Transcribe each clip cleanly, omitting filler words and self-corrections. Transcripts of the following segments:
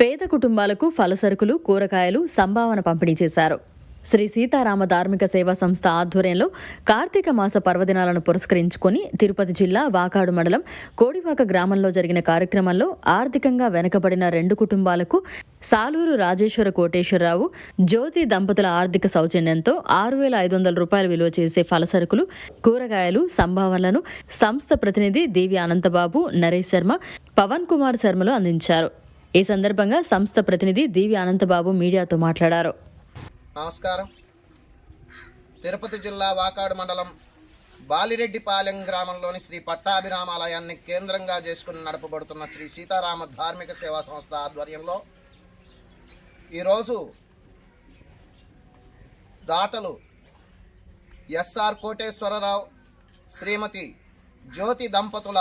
పేద కుటుంబాలకు ఫలసరుకులు, కూరగాయలు, సంభావన పంపిణీ చేశారు. శ్రీ సీతారామ ధార్మిక సేవా సంస్థ ఆధ్వర్యంలో కార్తీక మాస పర్వదినాలను పురస్కరించుకుని తిరుపతి జిల్లా వాకాడు మండలం కోడివాక గ్రామంలో జరిగిన కార్యక్రమంలో ఆర్థికంగా వెనుకబడిన 2 కుటుంబాలకు సాలూరు రాజేశ్వర కోటేశ్వరరావు, జ్యోతి దంపతుల ఆర్థిక సౌజన్యంతో 6,500 రూపాయలు విలువ చేసే ఫలసరుకులు, కూరగాయలు, సంభావనలను సంస్థ ప్రతినిధి దివ్య అనంతబాబు, నరేష్ శర్మ, పవన్ కుమార్ శర్మలు అందించారు. ఈ సందర్భంగా సంస్థ ప్రతినిధి దివ్య అనంతబాబు మీడియాతో మాట్లాడారు. నమస్కారం. తిరుపతి జిల్లా వాకాడు మండలం బాలిరెడ్డిపాలెం గ్రామంలోని శ్రీ పట్టాభిరామాలయాన్ని కేంద్రంగా చేసుకుని నడపబడుతున్న శ్రీ సీతారామ ధార్మిక సేవా సంస్థ ఆధ్వర్యంలో ఈరోజు దాతలు ఎస్ఆర్ కోటేశ్వరరావు, శ్రీమతి జ్యోతి దంపతుల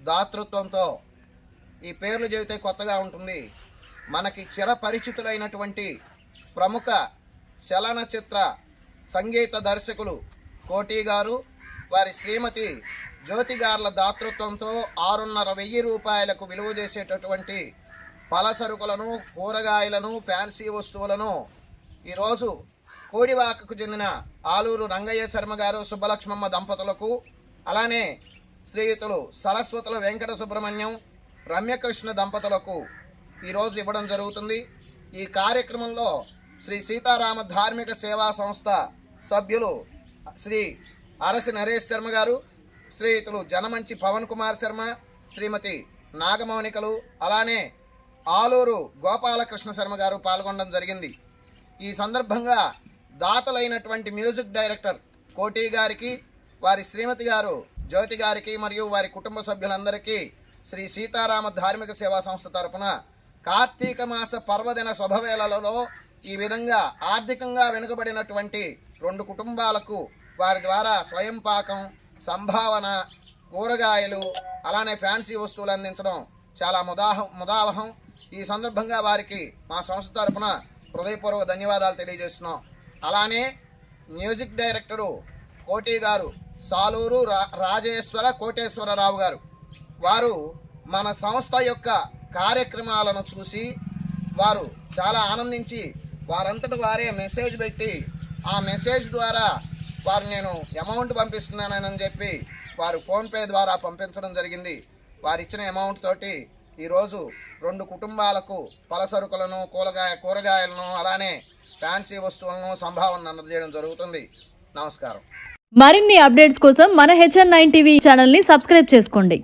దాతృత్వంతో, ఈ పేర్లు చెబితే కొత్తగా ఉంటుంది, మనకి చిరపరిచితులైనటువంటి ప్రముఖ చలనచిత్ర సంగీత దర్శకులు కోటి గారు, వారి శ్రీమతి జ్యోతి గారుల దాతృత్వంతో 6,500 రూపాయలకు విలువ చేసేటటువంటి పలసరుకులను, కూరగాయలను, ఫ్యాన్సీ వస్తువులను ఈరోజు కోడివాకకు చెందిన ఆలూరు రంగయ్య శర్మ గారు, సుబ్బలక్ష్మమ్మ దంపతులకు, అలానే శ్రీయుతులు సరస్వతుల వెంకట సుబ్రహ్మణ్యం, రమ్యకృష్ణ దంపతులకు ఈరోజు ఇవ్వడం జరుగుతుంది. ఈ కార్యక్రమంలో శ్రీ సీతారామ ధార్మిక సేవా సంస్థ సభ్యులు శ్రీ అరసి నరేష్ శర్మ గారు, శ్రీయుతులు జనమంచి పవన్ కుమార్ శర్మ, శ్రీమతి నాగమౌనికలు, అలానే ఆలూరు గోపాలకృష్ణ శర్మ గారు పాల్గొనడం జరిగింది. ఈ సందర్భంగా దాతలైనటువంటి మ్యూజిక్ డైరెక్టర్ కోటి గారికి, వారి శ్రీమతి గారు జ్యోతి గారికి మరియు వారి కుటుంబ సభ్యులందరికీ శ్రీ సీతారామ ధార్మిక సేవా సంస్థ తరపున కార్తీక మాస పర్వదిన శుభవేళలలో ఈ విధంగా ఆర్థికంగా వెనుకబడినటువంటి 2 కుటుంబాలకు వారి ద్వారా స్వయం పాకం, సంభావన, కూరగాయలు, అలానే ఫ్యాన్సీ వస్తువులు అందించడం చాలా ముదావహం. ఈ సందర్భంగా వారికి మా సంస్థ తరపున హృదయపూర్వక ధన్యవాదాలు తెలియజేస్తున్నాం. అలానే మ్యూజిక్ డైరెక్టరు కోటి గారు, సాలూరు రాజేశ్వర కోటేశ్వరరావు గారు, వారు మన సంస్థ యొక్క కార్యక్రమాలను చూసి వారు చాలా ఆనందించి వారంతటి వారే మెసేజ్ పెట్టి, ఆ మెసేజ్ ద్వారా వారు నేను అమౌంట్ పంపిస్తున్నానని చెప్పి వారు ఫోన్పే ద్వారా పంపించడం జరిగింది. వారు ఇచ్చిన అమౌంట్ తోటి ఈరోజు 2 కుటుంబాలకు పలసరుకులను, కూరగాయలను, అలానే ఫ్యాన్సీ వస్తువులను సంభావన అందజేయడం జరుగుతుంది. నమస్కారం. మరిన్ని అప్డేట్స్ కోసం మన HN9 టీవీ ఛానల్ని సబ్స్క్రైబ్ చేసుకోండి.